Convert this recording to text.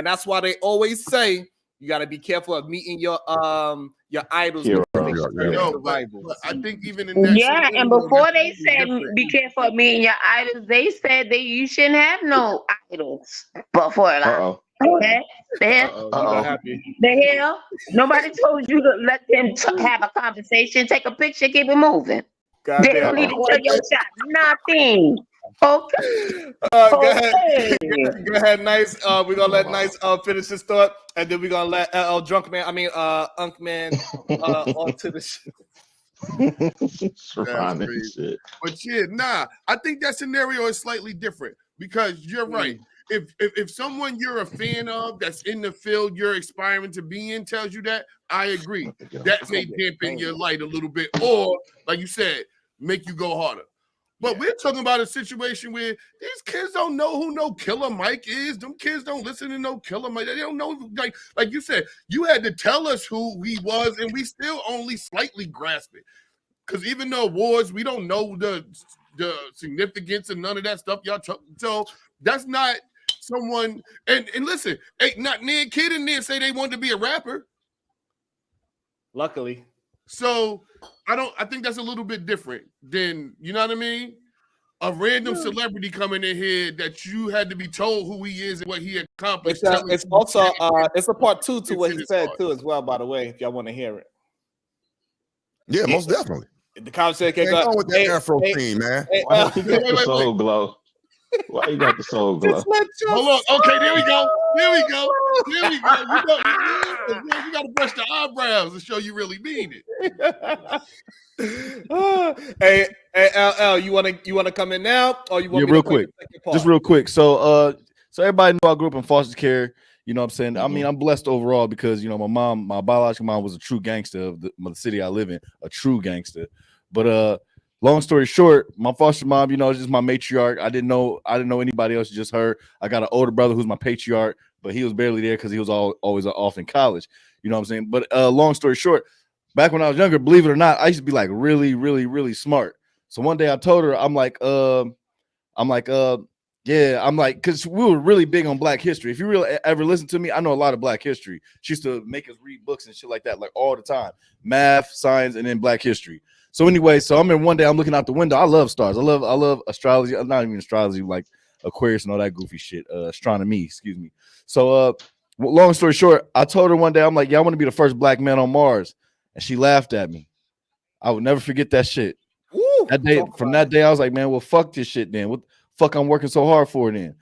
and that's why they always say you got to be careful of meeting your idols. Yo, but I think even in that and before they said be careful of me and your idols, they said that you shouldn't have no idols before life. Okay? The hell? Nobody told you to let them have a conversation, take a picture, keep it moving. They don't need to tell your shot. Nothing. Okay. Go ahead, Nice. We're gonna let Nice finish his thought, and then we're gonna let Unk Man onto the shit. But yeah, I think that scenario is slightly different because you're right. If someone you're a fan of that's in the field you're aspiring to be in tells you that, I agree. That may dampen your light a little bit, or like you said, make you go harder. But we're talking about a situation where these kids don't know who no Killer Mike is. Them kids don't listen to no Killer Mike. They don't know, like you said, you had to tell us who he was, and we still only slightly grasp it. Because even though awards, we don't know the significance of none of that stuff y'all so that's not someone. And listen, not Ned Kid and Ned say they wanted to be a rapper. Luckily. So I think that's a little bit different than, you know what I mean? A random celebrity coming in here that you had to be told who he is and what he accomplished. It's also it's a part 2 to what he said too as well, by the way, if y'all want to hear it. Yeah, most definitely. The conversation can go with that Afro theme, man. Why you got the soul glow? Why you got the soul glow? Hold on. Okay, there we go. You got to brush the eyebrows to show you really mean it. Hey, LL, you wanna come in now, or you want me real to quick? Just real quick. So everybody know I grew up in foster care. You know what I'm saying? I mean, I'm blessed overall because, my biological mom was a true gangster of the city I live in, a true gangster. But long story short, my foster mom, is just my matriarch. I didn't know anybody else, just her. I got an older brother who's my patriarch, but he was barely there because he was always off in college. You know what I'm saying? But long story short, back when I was younger, believe it or not, I used to be like really, really, really smart. So one day I told her, because we were really big on Black history. If you really ever listen to me, I know a lot of Black history. She used to make us read books and shit like that, like all the time. Math, science, and then Black history. So anyway, one day I'm looking out the window. I love stars. I love astrology. Not even astrology, like Aquarius and all that goofy shit. Astronomy, excuse me. So long story short, I told her one day, I'm like, I want to be the first Black man on Mars. And she laughed at me. I would never forget that shit. From that day, I was like, man, well, fuck this shit then. What the fuck I'm working so hard for then?